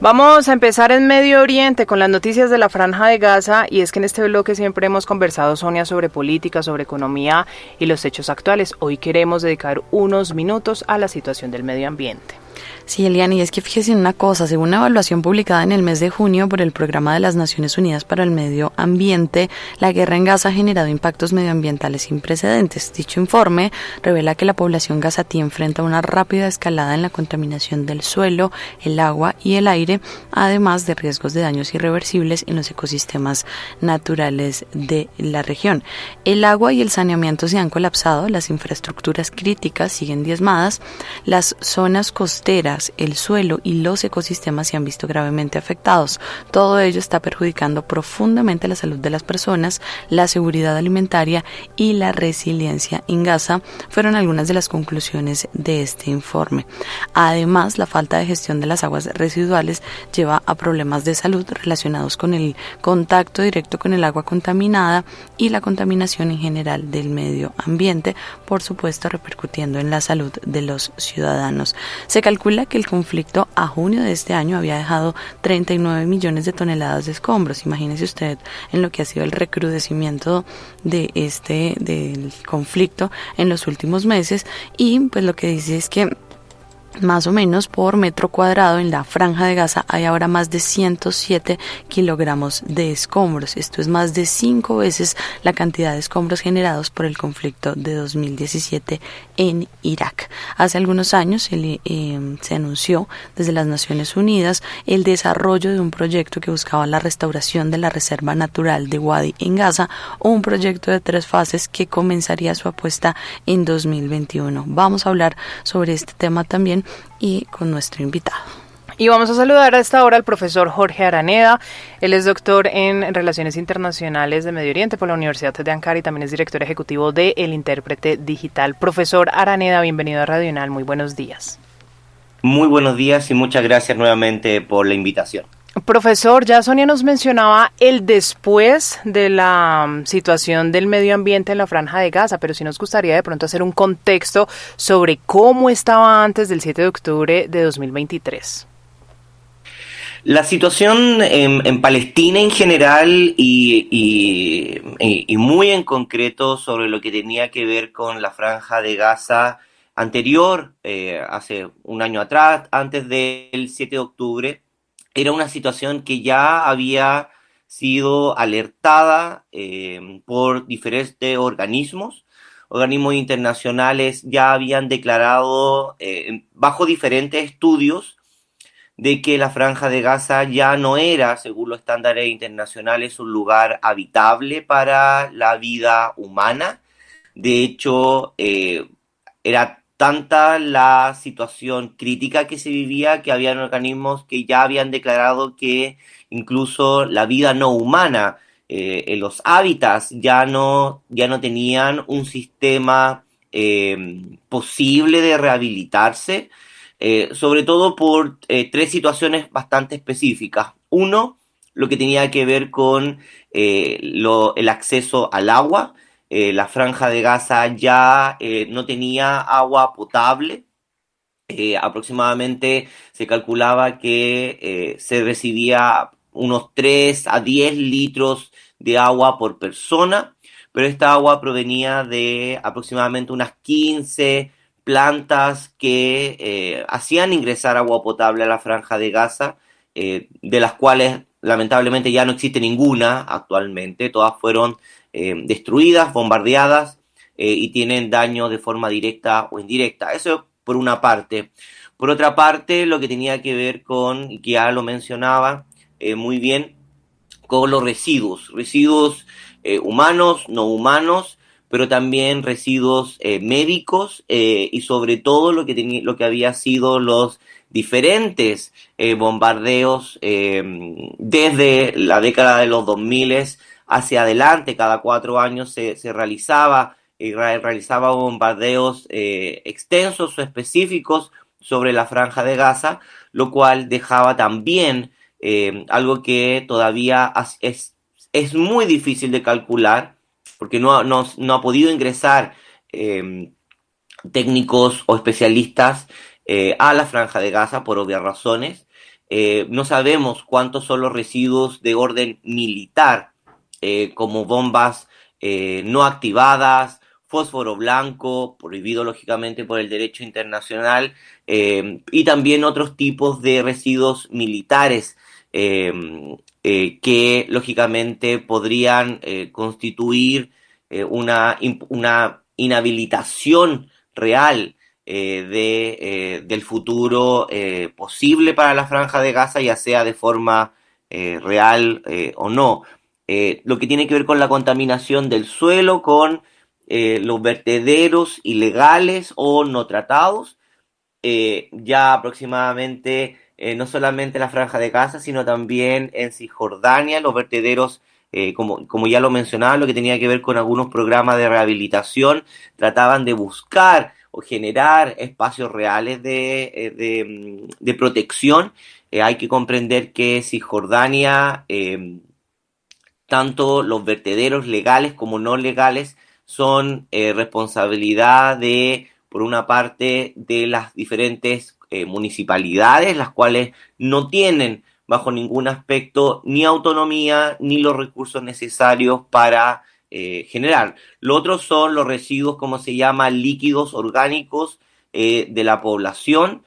Vamos a empezar en Medio Oriente con las noticias de la Franja de Gaza, y es que en este bloque siempre hemos conversado, Sonia, sobre política, sobre economía y los hechos actuales. Hoy queremos dedicar unos minutos a la situación del medio ambiente. Sí, Eliana, y es que fíjese en una cosa, según una evaluación publicada en el mes de junio por el Programa de las Naciones Unidas para el Medio Ambiente, la guerra en Gaza ha generado impactos medioambientales sin precedentes. Dicho informe revela que la población gazatí enfrenta una rápida escalada en la contaminación del suelo, el agua y el aire, además de riesgos de daños irreversibles en los ecosistemas naturales de la región. El agua y el saneamiento se han colapsado, las infraestructuras críticas siguen diezmadas, las zonas costeras, el suelo y los ecosistemas se han visto gravemente afectados. Todo ello está perjudicando profundamente la salud de las personas, la seguridad alimentaria y la resiliencia en Gaza, fueron algunas de las conclusiones de este informe. Además, la falta de gestión de las aguas residuales lleva a problemas de salud relacionados con el contacto directo con el agua contaminada y la contaminación en general del medio ambiente, por supuesto repercutiendo en la salud de los ciudadanos. Se calcula que el conflicto a junio de este año había dejado 39 millones de toneladas de escombros. Imagínese usted en lo que ha sido el recrudecimiento del conflicto en los últimos meses, y pues lo que dice es que más o menos por metro cuadrado en la Franja de Gaza hay ahora más de 107 kilogramos de escombros. Esto es más de 5 veces la cantidad de escombros generados por el conflicto de 2017 en Irak. Hace algunos años se anunció desde las Naciones Unidas el desarrollo de un proyecto que buscaba la restauración de la Reserva Natural de Wadi en Gaza, un proyecto de 3 fases que comenzaría su apuesta en 2021. Vamos a hablar sobre este tema también y con nuestro invitado. Y vamos a saludar a esta hora al profesor Jorge Araneda. Él es doctor en Relaciones Internacionales de Medio Oriente por la Universidad de Ankara y también es director ejecutivo de El Intérprete Digital. Profesor Araneda, bienvenido a Radio UNAL. Muy buenos días. Muy buenos días y muchas gracias nuevamente por la invitación. Profesor, ya Sonia nos mencionaba el después de la situación del medio ambiente en la Franja de Gaza, pero sí nos gustaría de pronto hacer un contexto sobre cómo estaba antes del 7 de octubre de 2023. La situación en Palestina en general y muy en concreto sobre lo que tenía que ver con la Franja de Gaza anterior, hace un año atrás, antes del 7 de octubre, era una situación que ya había sido alertada por diferentes organismos internacionales, ya habían declarado bajo diferentes estudios de que la Franja de Gaza ya no era, según los estándares internacionales, un lugar habitable para la vida humana. De hecho, era tanta la situación crítica que se vivía que habían organismos que ya habían declarado que incluso la vida no humana en los hábitats ya no tenían un sistema posible de rehabilitarse, sobre todo por 3 situaciones bastante específicas. Uno, lo que tenía que ver con el acceso al agua. La Franja de Gaza ya no tenía agua potable. Aproximadamente se calculaba que se recibía unos 3 a 10 litros de agua por persona, pero esta agua provenía de aproximadamente unas 15 plantas que hacían ingresar agua potable a la Franja de Gaza, de las cuales lamentablemente ya no existe ninguna actualmente. Todas fueron destruidas, bombardeadas y tienen daño de forma directa o indirecta. Eso por una parte. Por otra parte, lo que tenía que ver con, y que ya lo mencionaba muy bien, con los residuos humanos, no humanos, pero también residuos médicos y sobre todo lo que había sido los diferentes bombardeos desde la década de los 2000 hacia adelante. Cada 4 años se realizaba bombardeos extensos o específicos sobre la Franja de Gaza, lo cual dejaba también algo que todavía es muy difícil de calcular, porque no ha podido ingresar técnicos o especialistas a la Franja de Gaza por obvias razones, No sabemos cuántos son los residuos de orden militar, como bombas no activadas, fósforo blanco, prohibido lógicamente por el derecho internacional, y también otros tipos de residuos militares que lógicamente podrían constituir una inhabilitación real del futuro posible para la Franja de Gaza, ya sea de forma real o no. Lo que tiene que ver con la contaminación del suelo, con los vertederos ilegales o no tratados, ya aproximadamente no solamente en la Franja de Gaza, sino también en Cisjordania, los vertederos, como ya lo mencionaba, lo que tenía que ver con algunos programas de rehabilitación, trataban de buscar o generar espacios reales de protección. Hay que comprender que Cisjordania, tanto los vertederos legales como no legales, son responsabilidad de, por una parte, de las diferentes municipalidades, las cuales no tienen bajo ningún aspecto ni autonomía ni los recursos necesarios para generar. Lo otro son los residuos, como se llama, líquidos orgánicos de la población.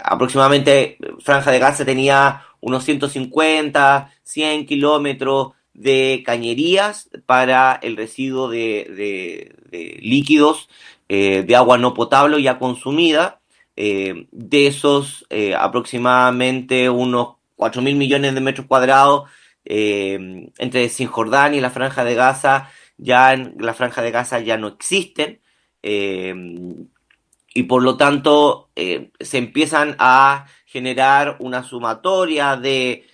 Aproximadamente Franja de Gaza tenía unos 150, 100 kilómetros de cañerías para el residuo de líquidos de agua no potable ya consumida. De esos, aproximadamente unos 4.000 millones de metros cuadrados entre Cisjordania y la Franja de Gaza, ya en la Franja de Gaza ya no existen. Y por lo tanto se empiezan a generar una sumatoria de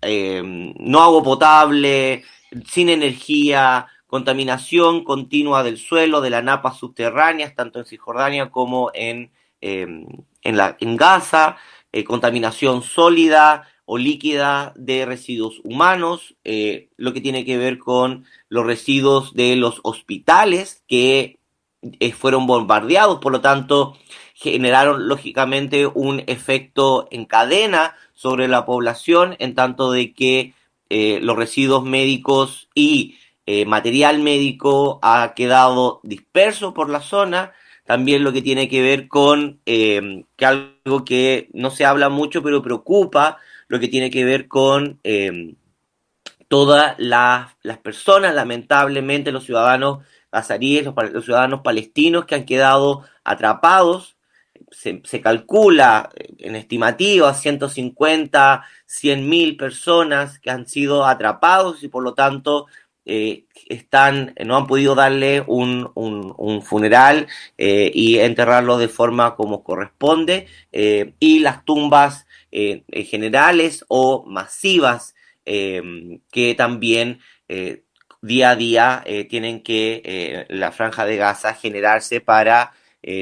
no agua potable, sin energía, contaminación continua del suelo, de las napas subterráneas, tanto en Cisjordania como en Gaza, contaminación sólida o líquida de residuos humanos, lo que tiene que ver con los residuos de los hospitales que fueron bombardeados, por lo tanto generaron lógicamente un efecto en cadena sobre la población, en tanto de que los residuos médicos y material médico ha quedado disperso por la zona. También lo que tiene que ver con que algo que no se habla mucho pero preocupa, lo que tiene que ver con todas las personas, lamentablemente los ciudadanos azaríes, los ciudadanos palestinos que han quedado atrapados. Se calcula en estimativas 150, 100.000 personas que han sido atrapados y por lo tanto no han podido darle un funeral y enterrarlo de forma como corresponde, y las tumbas generales o masivas que también día a día tienen que la Franja de Gaza generarse para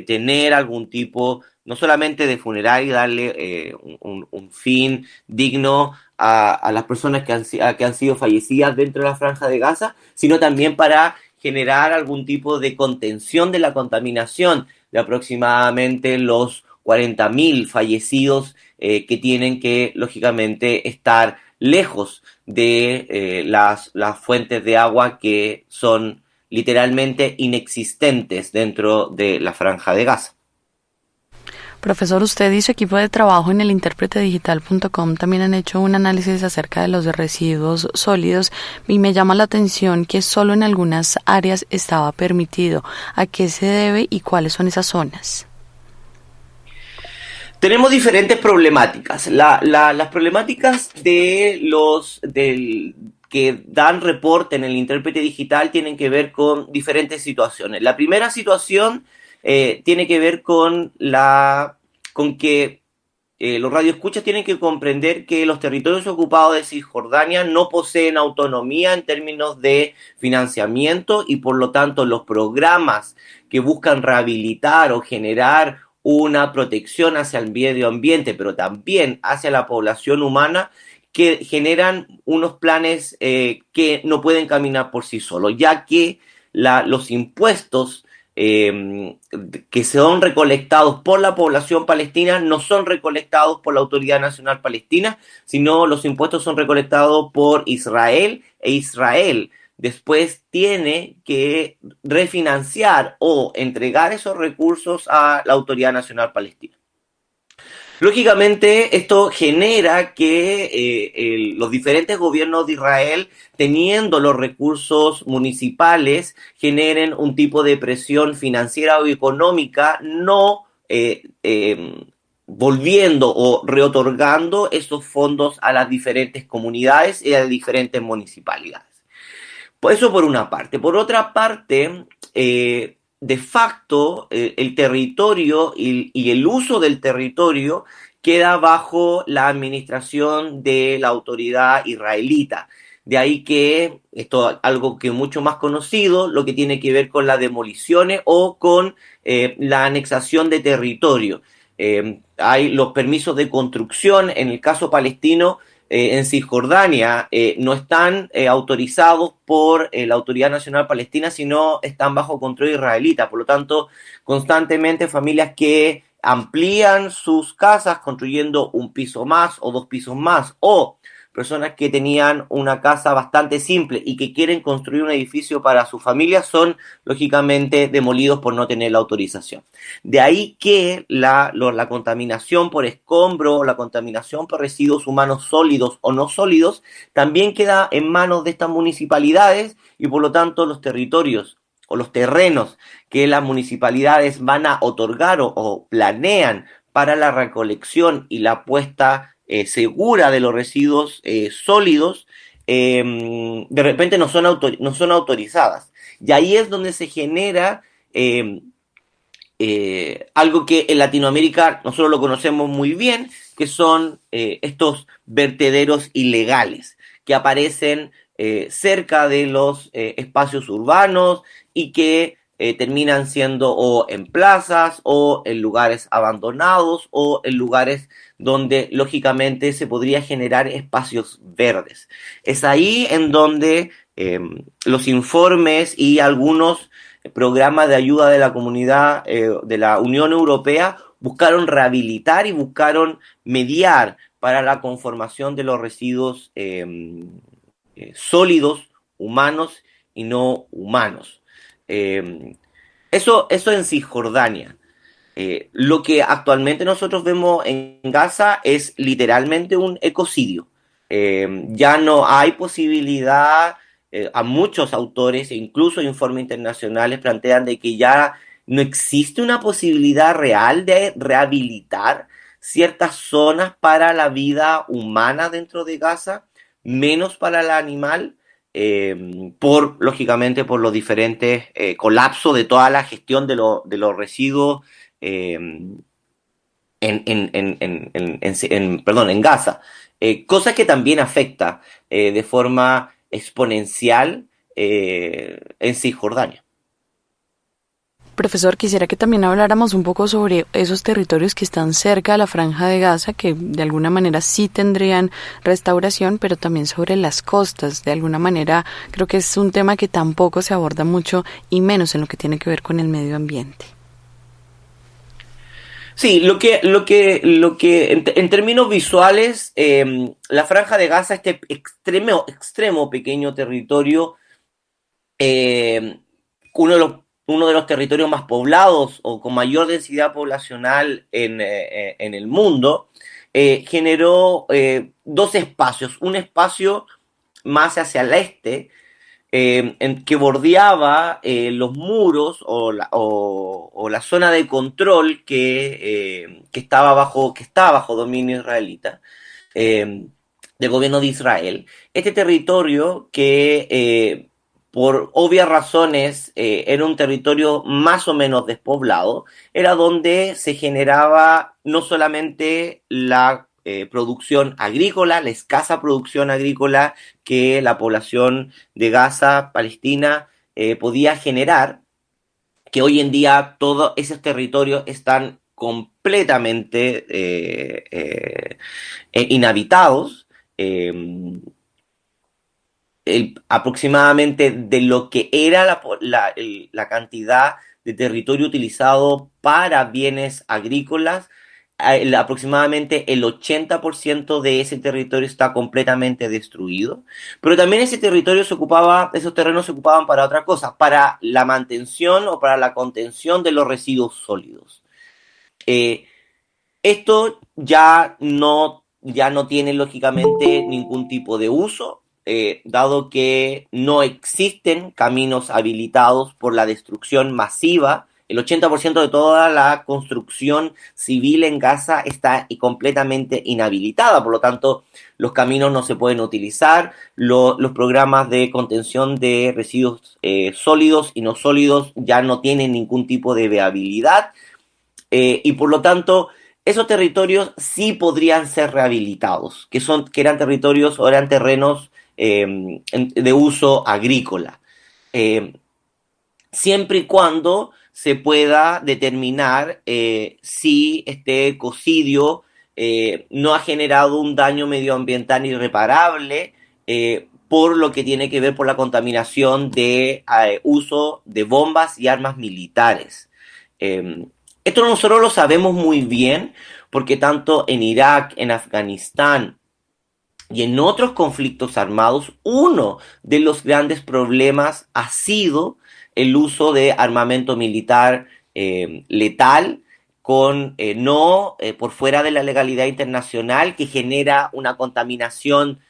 tener algún tipo, no solamente de funeral y darle un fin digno a las personas que han sido fallecidas dentro de la Franja de Gaza, sino también para generar algún tipo de contención de la contaminación de aproximadamente los 40.000 fallecidos que tienen que, lógicamente, estar lejos de las fuentes de agua que son literalmente inexistentes dentro de la Franja de Gaza. Profesor, usted y su equipo de trabajo en el intérpretedigital.com también han hecho un análisis acerca de los residuos sólidos y me llama la atención que solo en algunas áreas estaba permitido. ¿A qué se debe y cuáles son esas zonas? Tenemos diferentes problemáticas. Las problemáticas que dan reporte en el intérprete digital tienen que ver con diferentes situaciones. La primera situación tiene que ver con que los radioescuchas tienen que comprender que los territorios ocupados de Cisjordania no poseen autonomía en términos de financiamiento y por lo tanto los programas que buscan rehabilitar o generar una protección hacia el medio ambiente, pero también hacia la población humana, que generan unos planes que no pueden caminar por sí solos, ya que los impuestos que son recolectados por la población palestina no son recolectados por la Autoridad Nacional Palestina, sino los impuestos son recolectados por Israel, e Israel después tiene que refinanciar o entregar esos recursos a la Autoridad Nacional Palestina. Lógicamente, esto genera que los diferentes gobiernos de Israel, teniendo los recursos municipales, generen un tipo de presión financiera o económica, no volviendo o reotorgando esos fondos a las diferentes comunidades y a las diferentes municipalidades. Eso por una parte. Por otra parte, de facto, el territorio y el uso del territorio queda bajo la administración de la autoridad israelita. De ahí que esto es algo que es mucho más conocido, lo que tiene que ver con las demoliciones o con la anexación de territorio. Hay los permisos de construcción, en el caso palestino, en Cisjordania, no están autorizados por la Autoridad Nacional Palestina, sino están bajo control israelita. Por lo tanto, constantemente familias que amplían sus casas construyendo un piso más o dos pisos más, o personas que tenían una casa bastante simple y que quieren construir un edificio para su familia son lógicamente demolidos por no tener la autorización. De ahí que la contaminación por escombro, la contaminación por residuos humanos sólidos o no sólidos, también queda en manos de estas municipalidades y por lo tanto los territorios o los terrenos que las municipalidades van a otorgar o planean para la recolección y la puesta segura de los residuos sólidos, de repente no son autorizadas. Y ahí es donde se genera algo que en Latinoamérica nosotros lo conocemos muy bien, que son estos vertederos ilegales que aparecen cerca de los espacios urbanos y que terminan siendo o en plazas o en lugares abandonados o en lugares donde lógicamente se podría generar espacios verdes. Es ahí en donde los informes y algunos programas de ayuda de la comunidad de la Unión Europea buscaron rehabilitar y buscaron mediar para la conformación de los residuos sólidos, humanos y no humanos. Eso en Cisjordania. Lo que actualmente nosotros vemos en Gaza es literalmente un ecocidio. Ya no hay posibilidad, a muchos autores e incluso informes internacionales plantean de que ya no existe una posibilidad real de rehabilitar ciertas zonas para la vida humana dentro de Gaza, menos para el animal, lógicamente, por los diferentes colapsos de toda la gestión de los residuos en Gaza. Cosa que también afecta de forma exponencial en Cisjordania. Profesor, quisiera que también habláramos un poco sobre esos territorios que están cerca de la Franja de Gaza, que de alguna manera sí tendrían restauración, pero también sobre las costas. De alguna manera creo que es un tema que tampoco se aborda mucho y menos en lo que tiene que ver con el medio ambiente. Sí, lo que en términos visuales, la Franja de Gaza, este extremo pequeño territorio, uno de los territorios más poblados o con mayor densidad poblacional en el mundo, generó dos espacios. Un espacio más hacia el este, que bordeaba los muros o la zona de control que está bajo dominio israelita, del gobierno de Israel. Este territorio que por obvias razones era un territorio más o menos despoblado, era donde se generaba no solamente la producción agrícola, la escasa producción agrícola que la población de Gaza, Palestina, podía generar, que hoy en día todos esos territorios están completamente inhabitados. Aproximadamente de lo que era la cantidad de territorio utilizado para bienes agrícolas, aproximadamente el 80% de ese territorio está completamente destruido, pero también ese territorio esos terrenos se ocupaban para otra cosa, para la mantención o para la contención de los residuos sólidos. Eh, Esto ya no tiene lógicamente ningún tipo de uso, dado que no existen caminos habilitados por la destrucción masiva. El 80% de toda la construcción civil en Gaza está completamente inhabilitada, por lo tanto los caminos no se pueden utilizar, los programas de contención de residuos sólidos y no sólidos ya no tienen ningún tipo de viabilidad, y por lo tanto esos territorios sí podrían ser rehabilitados, que eran territorios o eran terrenos de uso agrícola, eh, siempre y cuando se pueda determinar si este ecocidio no ha generado un daño medioambiental irreparable, por lo que tiene que ver por la contaminación de uso de bombas y armas militares. Eh, Esto nosotros lo sabemos muy bien porque tanto en Irak, en Afganistán y en otros conflictos armados, uno de los grandes problemas ha sido el uso de armamento militar letal no por fuera de la legalidad internacional, que genera una contaminación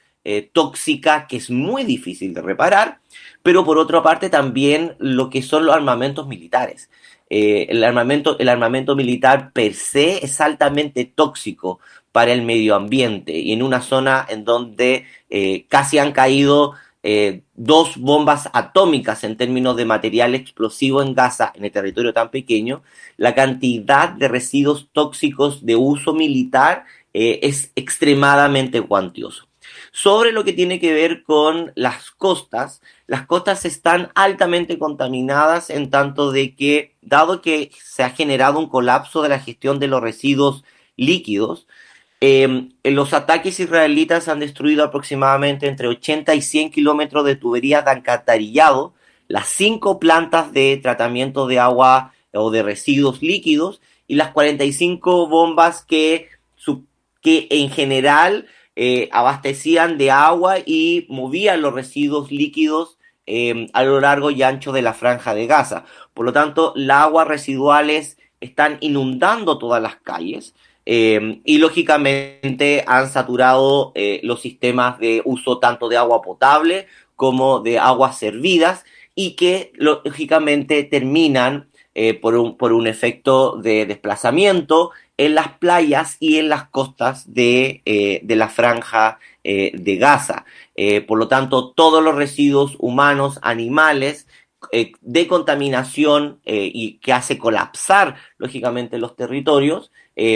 tóxica que es muy difícil de reparar, pero por otra parte también lo que son los armamentos militares. El armamento militar per se es altamente tóxico para el medio ambiente, y en una zona en donde casi han caído 2 bombas atómicas en términos de material explosivo en Gaza, en el territorio tan pequeño, la cantidad de residuos tóxicos de uso militar es extremadamente cuantioso. Sobre lo que tiene que ver con las costas están altamente contaminadas, en tanto de que, dado que se ha generado un colapso de la gestión de los residuos líquidos, los ataques israelitas han destruido aproximadamente entre 80 y 100 kilómetros de tuberías de alcantarillado, las 5 plantas de tratamiento de agua o de residuos líquidos y las 45 bombas que en general abastecían de agua y movían los residuos líquidos a lo largo y ancho de la franja de Gaza. Por lo tanto, las aguas residuales están inundando todas las calles. Y lógicamente han saturado los sistemas de uso tanto de agua potable como de aguas servidas, y que lógicamente terminan por un efecto de desplazamiento en las playas y en las costas de la franja de Gaza. Por lo tanto, todos los residuos humanos, animales, de contaminación y que hace colapsar lógicamente los territorios,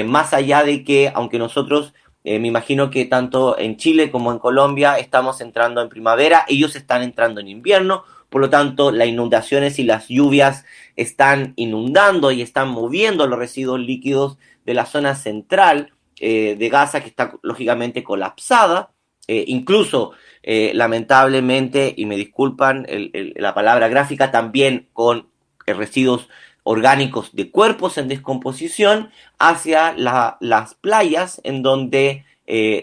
más allá de que, aunque nosotros me imagino que tanto en Chile como en Colombia estamos entrando en primavera, ellos están entrando en invierno, por lo tanto las inundaciones y las lluvias están inundando y están moviendo los residuos líquidos de la zona central de Gaza, que está lógicamente colapsada. Incluso lamentablemente, y me disculpan la palabra gráfica, también con residuos orgánicos de cuerpos en descomposición hacia las playas, en donde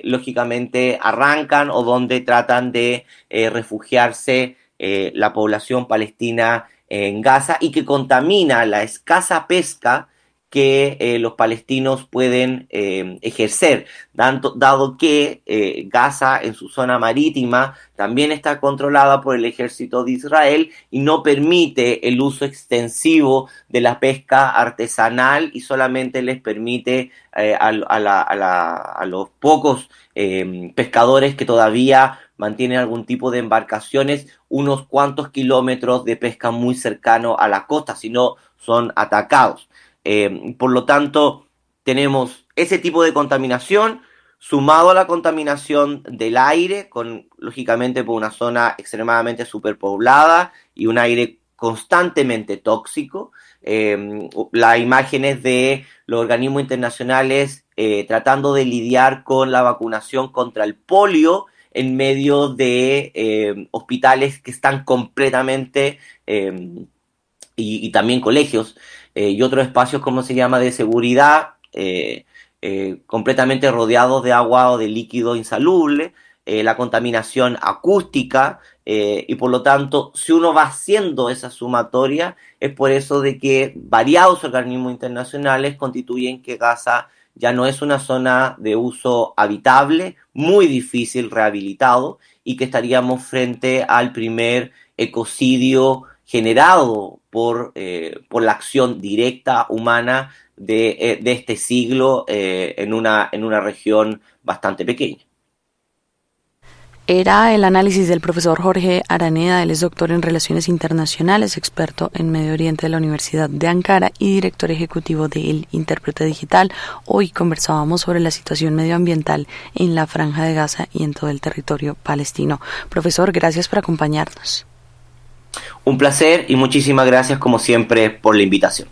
lógicamente arrancan o donde tratan de refugiarse la población palestina en Gaza, y que contamina la escasa pesca que los palestinos pueden ejercer, dado que Gaza en su zona marítima también está controlada por el ejército de Israel y no permite el uso extensivo de la pesca artesanal, y solamente les permite a los pocos pescadores que todavía mantienen algún tipo de embarcaciones unos cuantos kilómetros de pesca muy cercano a la costa, si no son atacados. Por lo tanto, tenemos ese tipo de contaminación sumado a la contaminación del aire, lógicamente por una zona extremadamente superpoblada y un aire constantemente tóxico. Las imágenes de los organismos internacionales tratando de lidiar con la vacunación contra el polio en medio de hospitales que están completamente y también colegios y otros espacios, como se llama, de seguridad, completamente rodeados de agua o de líquido insalubre, la contaminación acústica, y por lo tanto, si uno va haciendo esa sumatoria, es por eso de que variados organismos internacionales constituyen que Gaza ya no es una zona de uso habitable, muy difícil rehabilitado, y que estaríamos frente al primer ecocidio generado por la acción directa humana de este siglo en una región bastante pequeña. Era el análisis del profesor Jorge Araneda. Él es doctor en Relaciones Internacionales, experto en Medio Oriente de la Universidad de Ankara y director ejecutivo de El Intérprete Digital. Hoy conversábamos sobre la situación medioambiental en la Franja de Gaza y en todo el territorio palestino. Profesor, gracias por acompañarnos. Un placer y muchísimas gracias como siempre por la invitación.